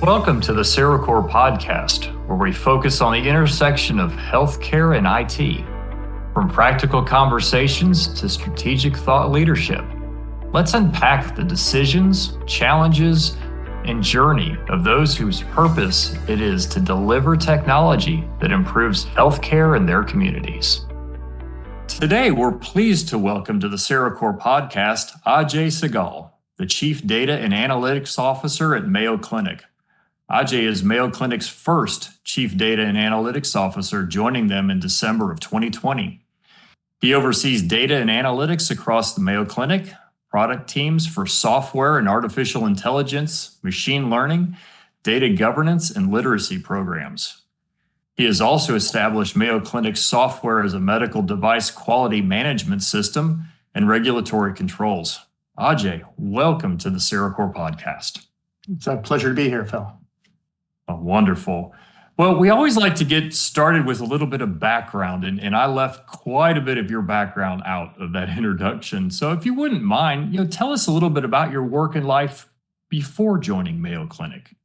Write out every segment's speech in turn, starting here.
Welcome to the CereCore podcast, where we focus on the intersection of healthcare and IT. From practical conversations to strategic thought leadership, let's unpack the decisions, challenges, and journey of those whose purpose it is to deliver technology that improves healthcare in their communities. Today, we're pleased to welcome to the CereCore podcast Ajai Sehgal, the Chief Data and Analytics Officer at Mayo Clinic. Ajai is Mayo Clinic's first Chief Data and Analytics Officer, joining them in December of 2020. He oversees data and analytics across the Mayo Clinic, product teams for software and artificial intelligence, machine learning, data governance, and literacy programs. He has also established Mayo Clinic's software as a medical device quality management system and regulatory controls. Ajai, welcome to the CereCore podcast. It's a pleasure to be here, Phil. Oh, wonderful. Well, we always like to get started with a little bit of background, and I left quite a bit of your background out of that introduction. So if you wouldn't mind, tell us a little bit about your work and life before joining Mayo Clinic.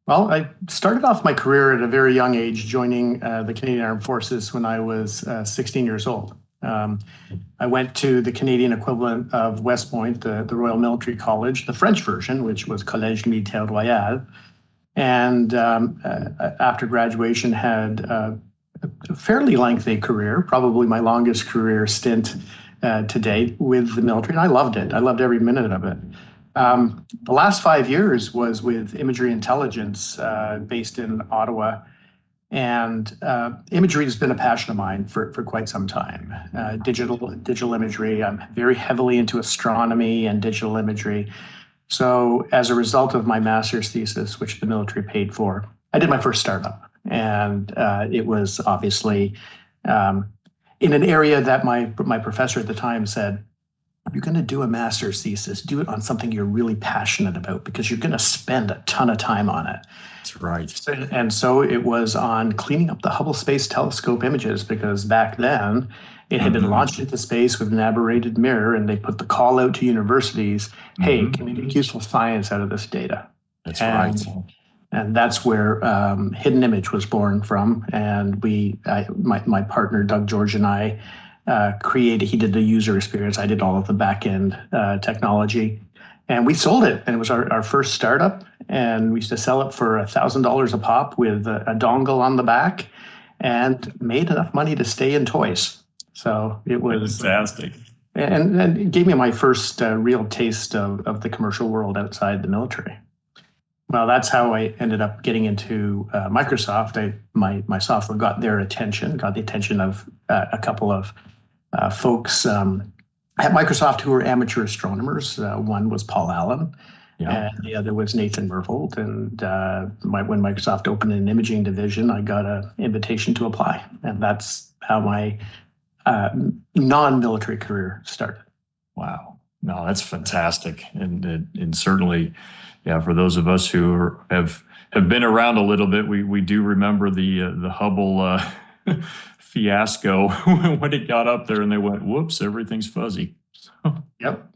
Well, I started off my career at a very young age, joining the Canadian Armed Forces when I was 16 years old. I went to the Canadian equivalent of West Point, the Royal Military College, the French version, which was Collège Militaire Royal. And after graduation, had a fairly lengthy career, probably my longest career stint to date with the military. And I loved it. I loved every minute of it. The last 5 years was with imagery intelligence based in Ottawa. And imagery has been a passion of mine for quite some time. Digital imagery. I'm very heavily into astronomy and digital imagery. So as a result of my master's thesis, which the military paid for, I did my first startup. And it was obviously in an area that my professor at the time said, if you're going to do a master's thesis, do it on something you're really passionate about, because you're going to spend a ton of time on it. That's right. And so it was on cleaning up the Hubble Space Telescope images, because back then it had been launched into space with an aberrated mirror, and they put the call out to universities, hey, can we make useful science out of this data? That's right. And that's where Hidden Image was born from. And my partner, Doug George, and I he did the user experience. I did all of the back-end technology. And we sold it. And it was our first startup. And we used to sell it for $1,000 a pop with a dongle on the back, and made enough money to stay in toys. So it was fantastic. And it gave me my first real taste of the commercial world outside the military. Well, that's how I ended up getting into Microsoft. My software got the attention of a couple of folks at Microsoft who were amateur astronomers. One was Paul Allen, and the other was Nathan Mervold. And when Microsoft opened an imaging division, I got an invitation to apply. And that's how my non-military career started. Wow. No, that's fantastic. And certainly, for those of us who have been around a little bit, we do remember the Hubble fiasco when it got up there and they went, whoops, everything's fuzzy. Yep.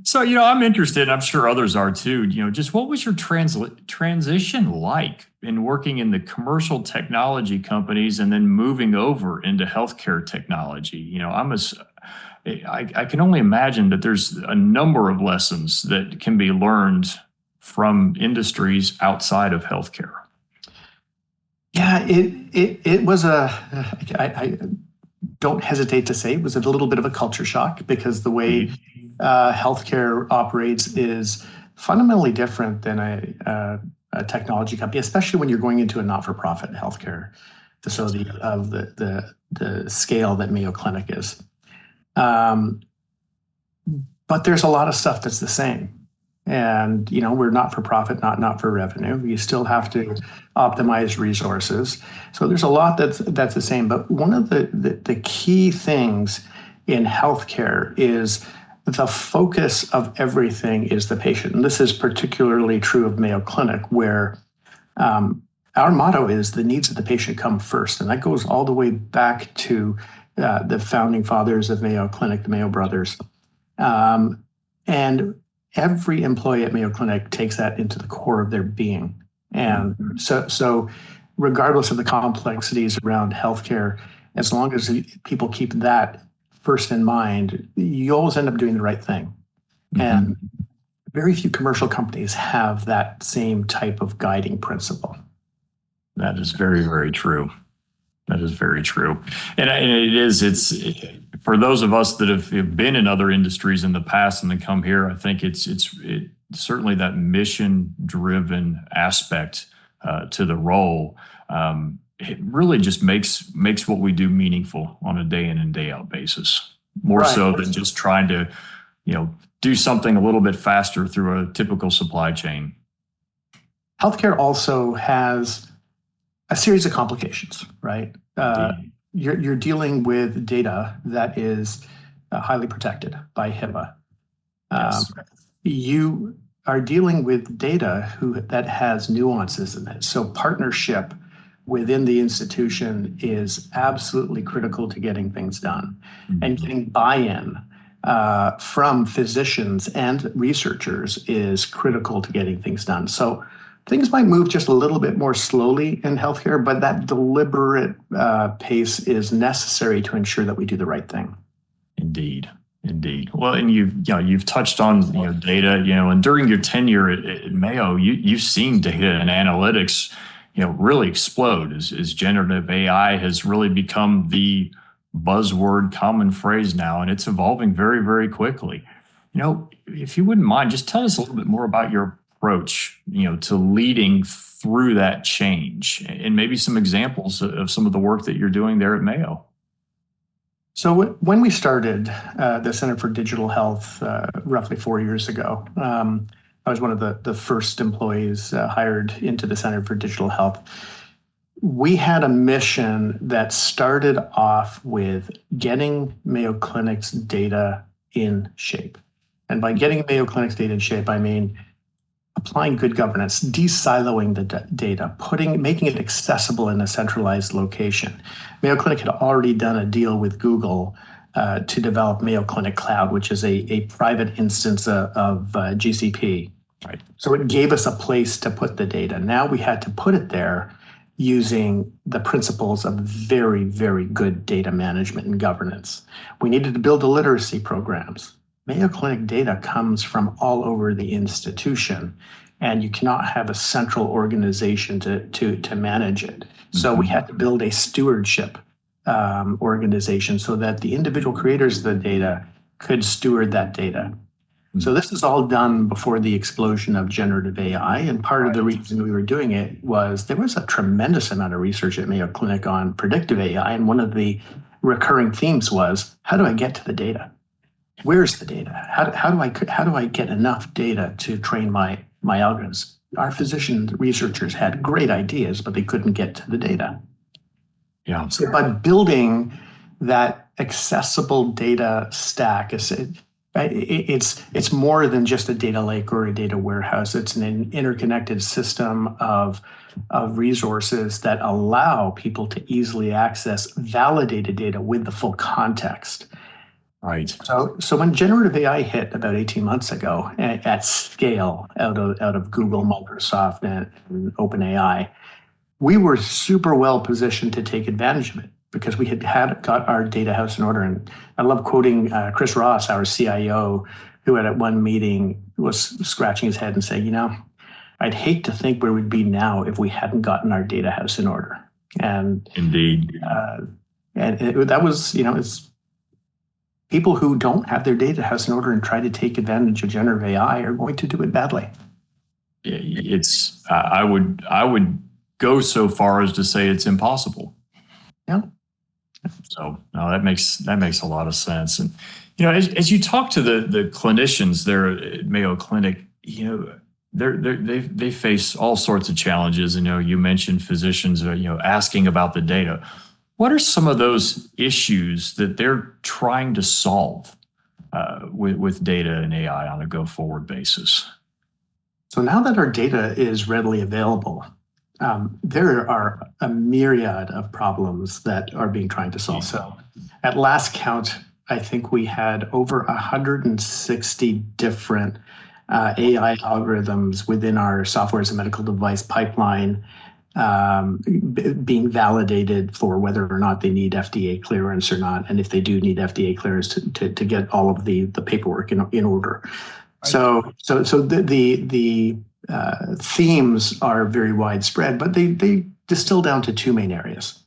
So, I'm interested, I'm sure others are too, just what was your transition like in working in the commercial technology companies and then moving over into healthcare technology? I can only imagine that there's a number of lessons that can be learned from industries outside of healthcare. Yeah, it was I don't hesitate to say it was a little bit of a culture shock, because the way healthcare operates is fundamentally different than a technology company, especially when you're going into a not-for-profit healthcare facility of the scale that Mayo Clinic is. But there's a lot of stuff that's the same. And, we're not for profit, not for revenue. You still have to optimize resources. So there's a lot that's the same. But one of the key things in healthcare is the focus of everything is the patient. And this is particularly true of Mayo Clinic, where our motto is the needs of the patient come first. And that goes all the way back to the founding fathers of Mayo Clinic, the Mayo brothers. And every employee at Mayo Clinic takes that into the core of their being. And so regardless of the complexities around healthcare, as long as people keep that first in mind, you always end up doing the right thing. And very few commercial companies have that same type of guiding principle. That is very, very true. That is very true. And it's for those of us that have been in other industries in the past and then come here, I think it's certainly that mission-driven aspect to the role. It really just makes what we do meaningful on a day in and day out basis, more so than just trying to, do something a little bit faster through a typical supply chain. Healthcare also has a series of complications, right? You're dealing with data that is highly protected by HIPAA. Yes. You are dealing with data that has nuances in it. So partnership within the institution is absolutely critical to getting things done, and getting buy-in from physicians and researchers is critical to getting things done. So things might move just a little bit more slowly in healthcare, but that deliberate pace is necessary to ensure that we do the right thing. Indeed. Well, and you've touched on data, and during your tenure at Mayo, you've seen data and analytics, really explode as generative AI has really become the buzzword, common phrase now, and it's evolving very, very quickly. If you wouldn't mind, just tell us a little bit more about your approach, to leading through that change, and maybe some examples of some of the work that you're doing there at Mayo. So when we started the Center for Digital Health roughly 4 years ago, I was one of the first employees hired into the Center for Digital Health. We had a mission that started off with getting Mayo Clinic's data in shape. And by getting Mayo Clinic's data in shape, I mean applying good governance, de-siloing the data, making it accessible in a centralized location. Mayo Clinic had already done a deal with Google to develop Mayo Clinic Cloud, which is a private instance of GCP. Right. So it gave us a place to put the data. Now we had to put it there using the principles of very, very good data management and governance. We needed to build the literacy programs. Mayo Clinic data comes from all over the institution, and you cannot have a central organization to manage it. So we had to build a stewardship organization so that the individual creators of the data could steward that data. So this is all done before the explosion of generative AI, and part of the reason we were doing it was there was a tremendous amount of research at Mayo Clinic on predictive AI, and one of the recurring themes was, how do I get to the data? Where's the data? How do I get enough data to train my algorithms? Our physician researchers had great ideas, but they couldn't get to the data. Yeah. So by building that accessible data stack, it's more than just a data lake or a data warehouse. It's an interconnected system of resources that allow people to easily access validated data with the full context. Right. So when generative AI hit about 18 months ago at scale out of Google, Microsoft, and OpenAI, we were super well positioned to take advantage of it because we had got our data house in order. And I love quoting Chris Ross, our CIO, who at one meeting was scratching his head and saying, I'd hate to think where we'd be now if we hadn't gotten our data house in order. And indeed, that was, it's people who don't have their data house in order and try to take advantage of generative AI are going to do it badly. It's I would go so far as to say it's impossible. Yeah. So no, that makes a lot of sense. And as you talk to the clinicians there at Mayo Clinic, they face all sorts of challenges. You mentioned physicians asking about the data. What are some of those issues that they're trying to solve with data and AI on a go-forward basis? So now that our data is readily available, there are a myriad of problems that are being tried to solve. So at last count, I think we had over 160 different AI algorithms within our software as a medical device pipeline being validated for whether or not they need FDA clearance or not, and if they do need FDA clearance to get all of the paperwork in order. Right. So the themes are very widespread, but they distill down to two main areas.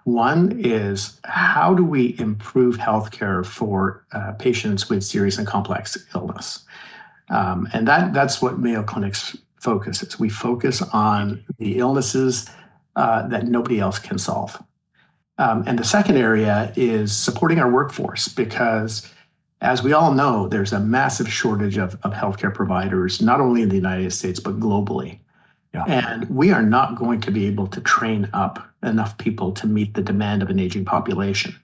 One is, how do we improve healthcare for patients with serious and complex illness? And that's what Mayo Clinic's focus is. We focus on the illnesses that nobody else can solve. And the second area is supporting our workforce, because as we all know, there's a massive shortage of healthcare providers, not only in the United States, but globally. Yeah. And we are not going to be able to train up enough people to meet the demand of an aging population.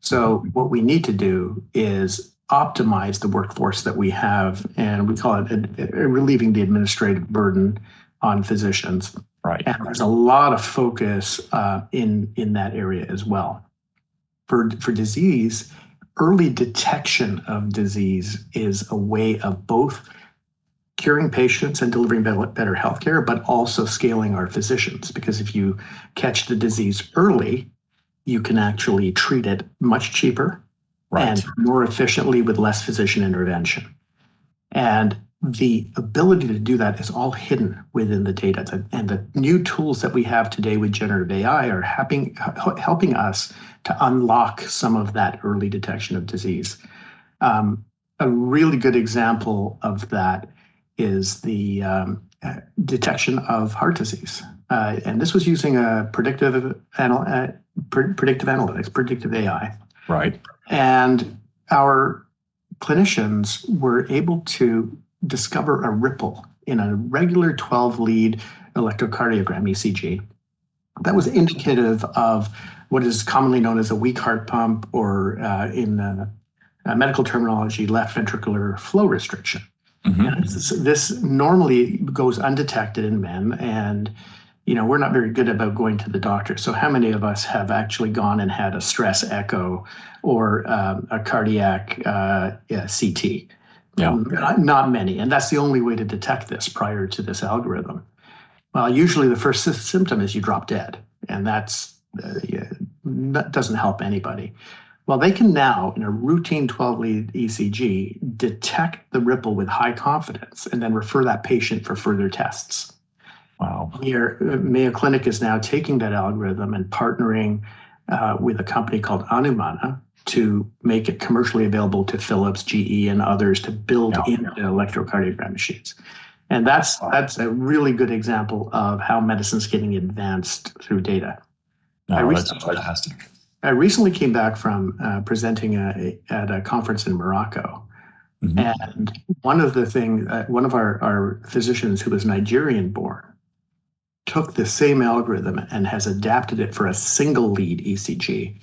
So what we need to do is optimize the workforce that we have, and we call it relieving the administrative burden on physicians. Right. And there's a lot of focus in that area as well. For disease, early detection of disease is a way of both curing patients and delivering better healthcare, but also scaling our physicians. Because if you catch the disease early, you can actually treat it much cheaper. Right. And more efficiently with less physician intervention. And the ability to do that is all hidden within the data. And the new tools that we have today with generative AI are helping us to unlock some of that early detection of disease. A really good example of that is the detection of heart disease. And this was using a predictive analytics, predictive AI. Right. And our clinicians were able to discover a ripple in a regular 12-lead electrocardiogram, ECG, that was indicative of what is commonly known as a weak heart pump, or in medical terminology, left ventricular flow restriction. Mm-hmm. And this normally goes undetected in men, and we're not very good about going to the doctor. So how many of us have actually gone and had a stress echo or a cardiac CT? Yeah. Not many. And that's the only way to detect this prior to this algorithm. Well, usually the first symptom is you drop dead, and that doesn't help anybody. Well, they can now, in a routine 12-lead ECG, detect the ripple with high confidence and then refer that patient for further tests. Wow. Mayo Clinic is now taking that algorithm and partnering with a company called Anumana to make it commercially available to Philips, GE, and others to build into electrocardiogram machines. And that's a really good example of how medicine's getting advanced through data. That's fantastic. I recently came back from presenting at a conference in Morocco. Mm-hmm. And one of our physicians, who was Nigerian born, took the same algorithm and has adapted it for a single lead ECG,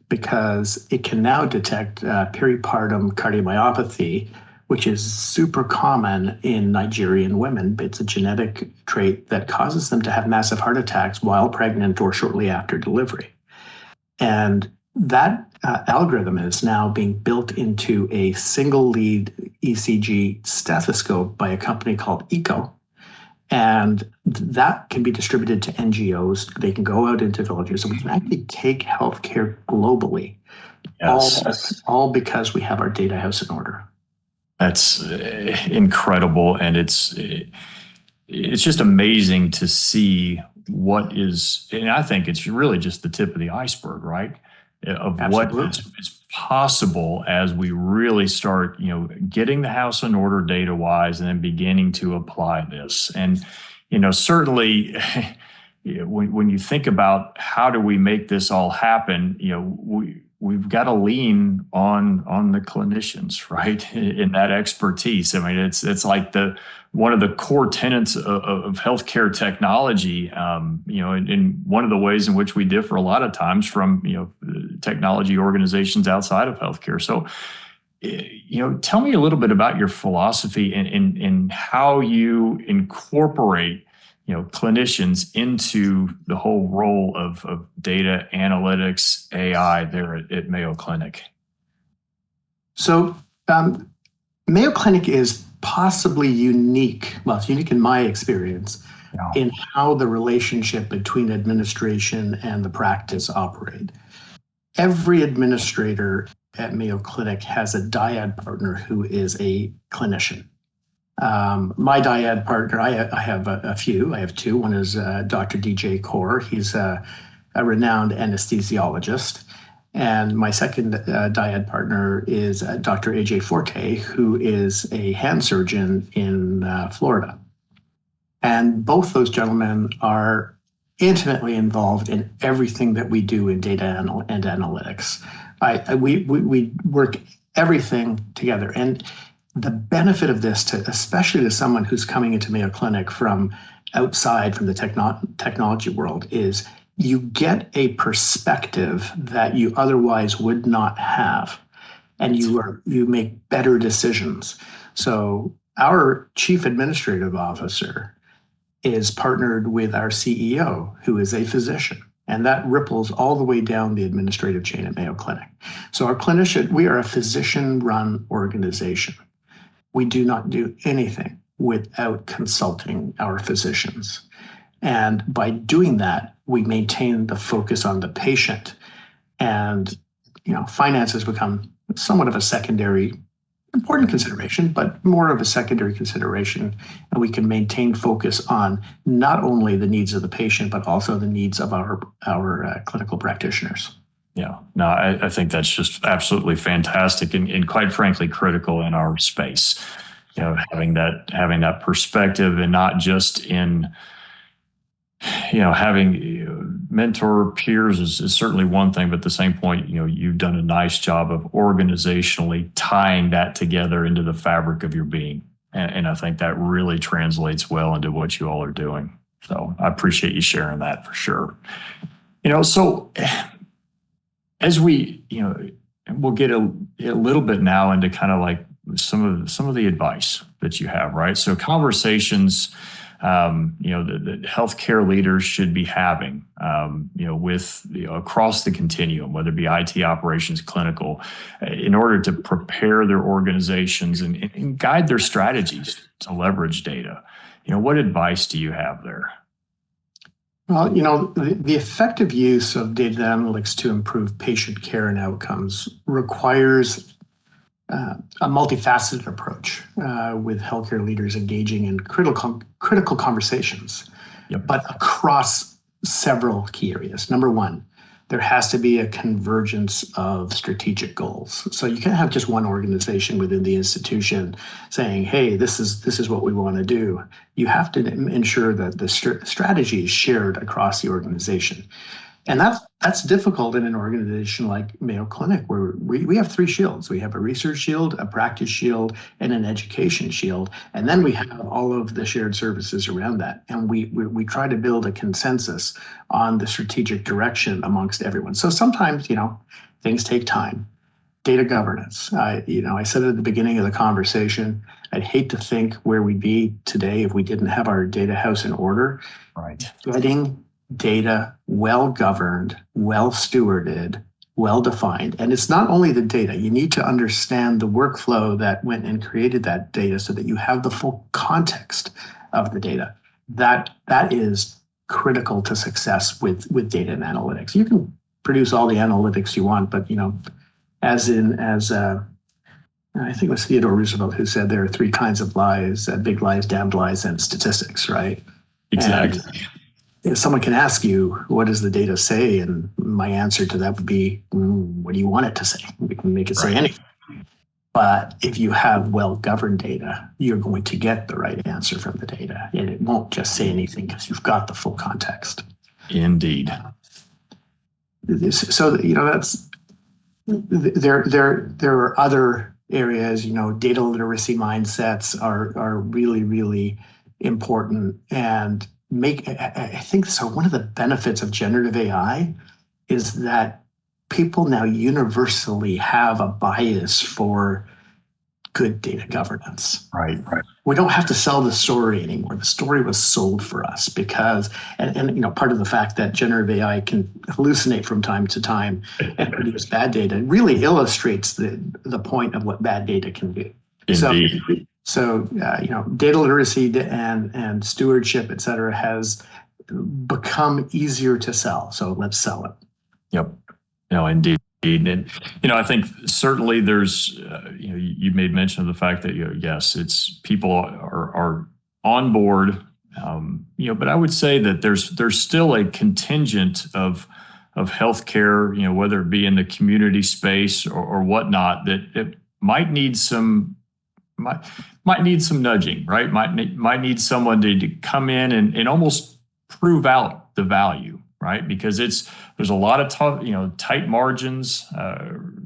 because it can now detect peripartum cardiomyopathy, which is super common in Nigerian women. It's a genetic trait that causes them to have massive heart attacks while pregnant or shortly after delivery. And that algorithm is now being built into a single lead ECG stethoscope by a company called ECO. And that can be distributed to NGOs. They can go out into villages, and we can actually take healthcare globally. Yes. All because we have our data house in order. That's incredible. And it's just amazing to see what is, and I think it's really just the tip of the iceberg, right? Of Absolutely. What is possible as we really start, getting the house in order data-wise, and then beginning to apply this. And, certainly when you think about how do we make this all happen, we've got to lean on the clinicians, right? In that expertise. I mean, it's like one of the core tenets of healthcare technology, and one of the ways in which we differ a lot of times from, technology organizations outside of healthcare. So, tell me a little bit about your philosophy and how you incorporate, clinicians into the whole role of data analytics, AI there at Mayo Clinic. So, Mayo Clinic is possibly unique. Well, it's unique in my experience in how the relationship between administration and the practice operate. Every administrator at Mayo Clinic has a dyad partner who is a clinician. My dyad partner, I have a few. I have two. One is Dr. DJ Kaur. He's a renowned anesthesiologist. And my second dyad partner is Dr. Ajai Forte, who is a hand surgeon in Florida. And both those gentlemen are intimately involved in everything that we do in data and analytics. We work everything together. And the benefit of this, especially to someone who's coming into Mayo Clinic from outside, from the technology world, is you get a perspective that you otherwise would not have, and you make better decisions. So our chief administrative officer is partnered with our CEO, who is a physician, and that ripples all the way down the administrative chain at Mayo Clinic. So we are a physician-run organization. We do not do anything without consulting our physicians. And by doing that, we maintain the focus on the patient. And, finances become somewhat of a secondary, important consideration, but more of a secondary consideration. And we can maintain focus on not only the needs of the patient, but also the needs of our clinical practitioners. Yeah, no, I think that's just absolutely fantastic and quite frankly critical in our space. Having that perspective, and not just in having mentor peers is certainly one thing, but at the same point, you've done a nice job of organizationally tying that together into the fabric of your being, and I think that really translates well into what you all are doing. So I appreciate you sharing that for sure. So as we, we'll get a little bit now into kind of like some of the advice that you have, right? So conversations, that healthcare leaders should be having, with across the continuum, whether it be IT operations, clinical, in order to prepare their organizations and guide their strategies to leverage data. What advice do you have there? Well, the effective use of data analytics to improve patient care and outcomes requires a multifaceted approach with healthcare leaders engaging in critical conversations, but across several key areas. Number one, there has to be a convergence of strategic goals. So you can't have just one organization within the institution saying, hey, this is what we want to do. You have to ensure that the strategy is shared across the organization. And that's difficult in an organization like Mayo Clinic, where we have three shields. We have a research shield, a practice shield, and an education shield. And then we have all of the shared services around that. And we try to build a consensus on the strategic direction amongst everyone. So sometimes, things take time. Data governance. I said at the beginning of the conversation, I'd hate to think where we'd be today if we didn't have our data house in order. Right. Getting data well-governed, well-stewarded, well-defined. And it's not only the data. You need to understand the workflow that went and created that data so that you have the full context of the data. That is critical to success with data and analytics. You can produce all the analytics you want, but as I think it was Theodore Roosevelt who said there are three kinds of lies: big lies, damned lies, and statistics, right? Exactly. And if someone can ask you, what does the data say? And my answer to that would be, what do you want it to say? We can make it say anything. But if you have well-governed data, you're going to get the right answer from the data. And it won't just say anything because you've got the full context. Indeed. So, that's, there are other areas, data literacy mindsets are really, really important. And I think so. One of the benefits of generative AI is that people now universally have a bias for good data governance. Right. We don't have to sell the story anymore. The story was sold for us because, and part of the fact that generative AI can hallucinate from time to time and produce bad data really illustrates the point of what bad data can do. Indeed. So So, data literacy and stewardship, et cetera, has become easier to sell. So let's sell it. Yep. No, indeed. And, I think certainly there's, you made mention of the fact that, yes, it's people are on board, but I would say that there's still a contingent of healthcare, whether it be in the community space or whatnot, that it might need some nudging, right? Might need someone to come in and almost prove out the value, right? Because there's a lot of tight margins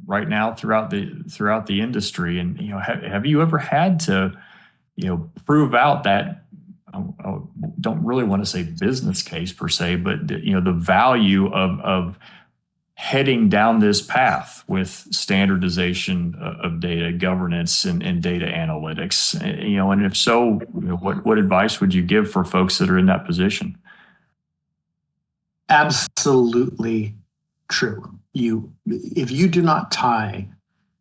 right now throughout the industry, and have you ever had to prove out that? I don't really want to say business case per se, but the value of heading down this path with standardization of data governance and data analytics, and if so, what advice would you give for folks that are in that position? Absolutely true. If you do not tie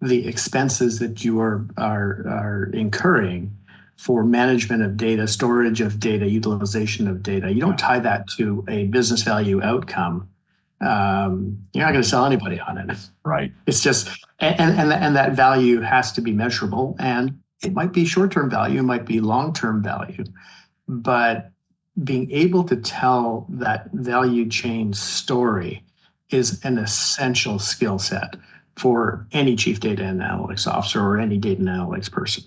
the expenses that you are incurring for management of data, storage of data, utilization of data, you don't tie that to a business value outcome, you're not going to sell anybody on it. Right. It's just, and that value has to be measurable, and it might be short-term value, it might be long-term value, but being able to tell that value chain story is an essential skill set for any chief data and analytics officer or any data and analytics person.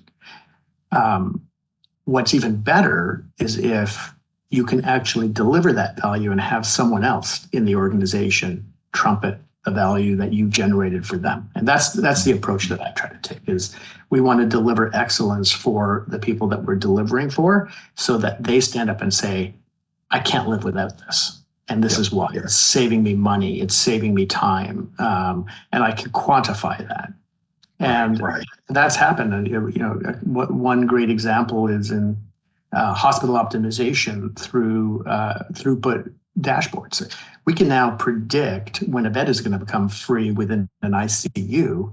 What's even better is if you can actually deliver that value and have someone else in the organization trumpet the value that you generated for them. And that's the approach that I try to take, is we want to deliver excellence for the people that we're delivering for, so that they stand up and say, I can't live without this. And this is why. It's saving me money. It's saving me time. And I can quantify that. And that's happened. And, one great example is in hospital optimization through throughput dashboards. We can now predict when a bed is going to become free within an ICU,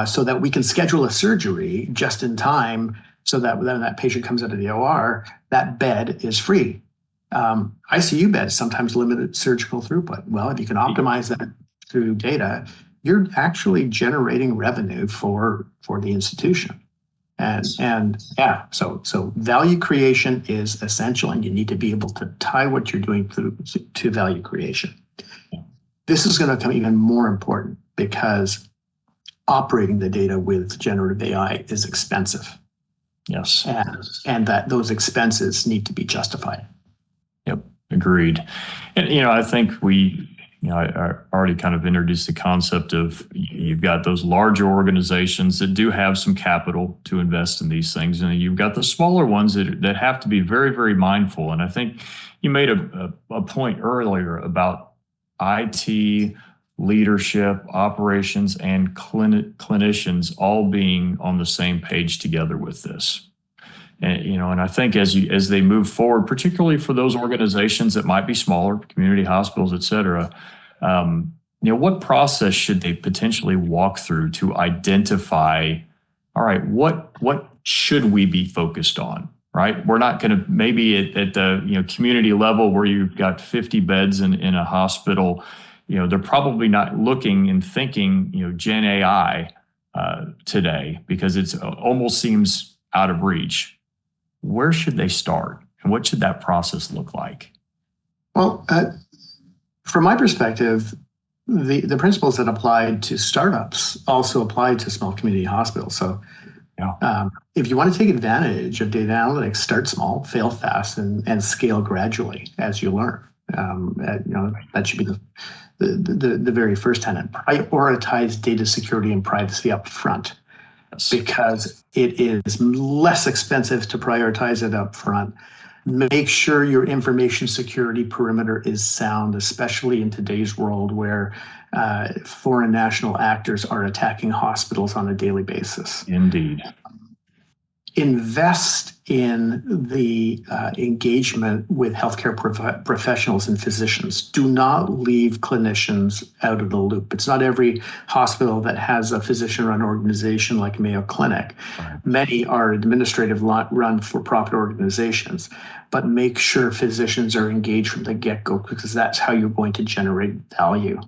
so that we can schedule a surgery just in time, so that when that patient comes out of the OR, that bed is free. ICU beds sometimes limited surgical throughput. Well, if you can optimize that through data, you're actually generating revenue for the institution. So value creation is essential, and you need to be able to tie what you're doing to value creation. This is going to become even more important because operating the data with generative AI is expensive. Yes. And that those expenses need to be justified. Yep, agreed. And, I think I already kind of introduced the concept of, you've got those larger organizations that do have some capital to invest in these things, and you've got the smaller ones that have to be very, very mindful. And I think you made a point earlier about IT, leadership, operations, and clinicians all being on the same page together with this. And I think as they move forward, particularly for those organizations that might be smaller, community hospitals, et cetera, what process should they potentially walk through to identify, all right, what should we be focused on, right? We're not going to, maybe at the community level where you've got 50 beds in a hospital, they're probably not looking and thinking, Gen AI today, because it's almost seems out of reach. Where should they start, and what should that process look like? Well, from my perspective, the principles that applied to startups also apply to small community hospitals. So if you want to take advantage of data analytics, start small, fail fast, and scale gradually as you learn. That should be the very first tenet. Prioritize data security and privacy up front. Because it is less expensive to prioritize it up front. Make sure your information security perimeter is sound, especially in today's world where foreign national actors are attacking hospitals on a daily basis. Indeed. Invest in the engagement with healthcare professionals and physicians. Do not leave clinicians out of the loop. It's not every hospital that has a physician-run organization like Mayo Clinic. Right. Many are administrative run for-profit organizations, but make sure physicians are engaged from the get-go, because that's how you're going to generate value.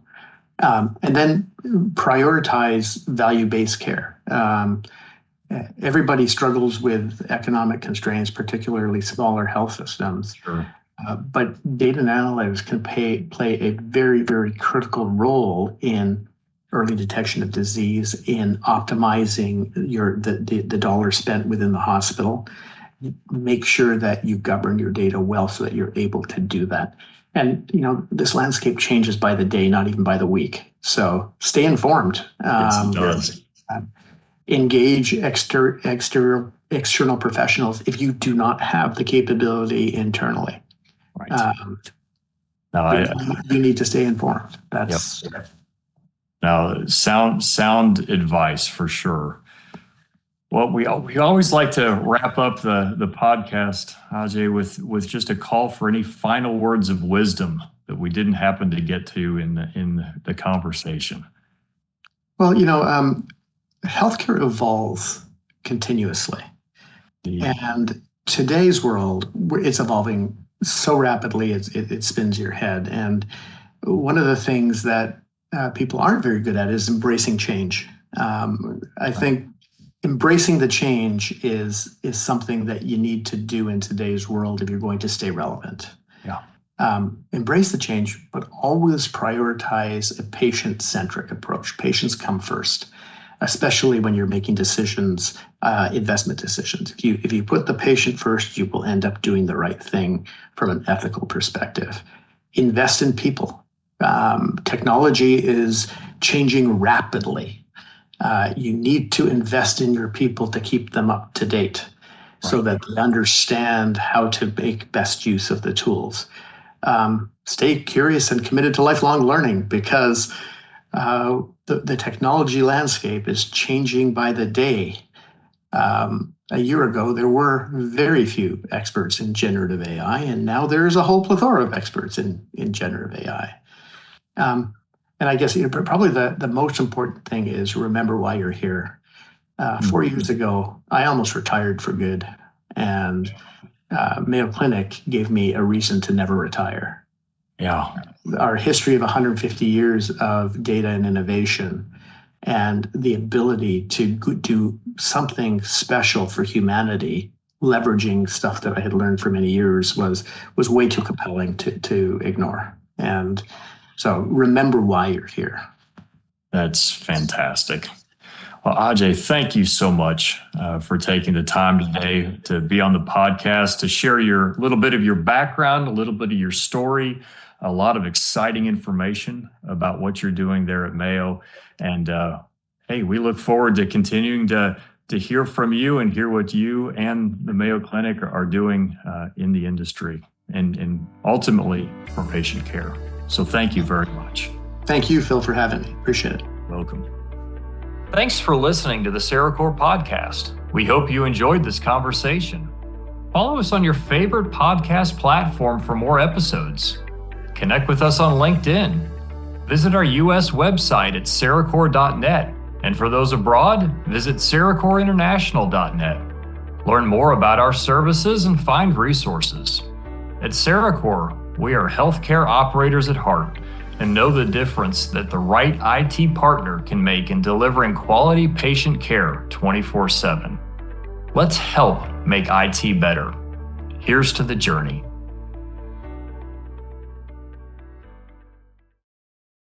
And then prioritize value-based care. Everybody struggles with economic constraints, particularly smaller health systems. Sure. But data and analytics can play a very, very critical role in early detection of disease, in optimizing the dollar spent within the hospital. Make sure that you govern your data well so that you're able to do that. And this landscape changes by the day, not even by the week. So stay informed. Yes, it does. Engage external professionals if you do not have the capability internally. Right. You need to stay informed. That's yep. Now, sound advice for sure. Well, we always like to wrap up the podcast, Ajai, with just a call for any final words of wisdom that we didn't happen to get to in the conversation. Well, healthcare evolves continuously. And today's world, it's evolving so rapidly, it spins your head. And one of the things that people aren't very good at is embracing change. I think embracing the change is something that you need to do in today's world if you're going to stay relevant. Yeah. Embrace the change, but always prioritize a patient-centric approach. Patients come first, especially when you're making decisions, investment decisions. If you put the patient first, you will end up doing the right thing from an ethical perspective. Invest in people. Technology is changing rapidly. You need to invest in your people to keep them up to date, so that they understand how to make best use of the tools. Stay curious and committed to lifelong learning, because the technology landscape is changing by the day. A year ago, there were very few experts in generative AI, and now there's a whole plethora of experts in generative AI. And I guess probably the most important thing is remember why you're here. 4 years ago, I almost retired for good, and Mayo Clinic gave me a reason to never retire. Yeah. Our history of 150 years of data and innovation, and the ability to do something special for humanity, leveraging stuff that I had learned for many years, was way too compelling to ignore. And so remember why you're here. That's fantastic. Well, Ajai, thank you so much for taking the time today to be on the podcast, to share a little bit of your background, a little bit of your story, a lot of exciting information about what you're doing there at Mayo. And hey, we look forward to continuing to hear from you and hear what you and the Mayo Clinic are doing in the industry and ultimately for patient care. So thank you very much. Thank you, Phil, for having me. Appreciate it. Welcome. Thanks for listening to the CereCore podcast. We hope you enjoyed this conversation. Follow us on your favorite podcast platform for more episodes. Connect with us on LinkedIn. Visit our U.S. website at CereCore.net. And for those abroad, visit CereCoreInternational.net. Learn more about our services and find resources. At CereCore, we are healthcare operators at heart and know the difference that the right IT partner can make in delivering quality patient care 24/7. Let's help make IT better. Here's to the journey.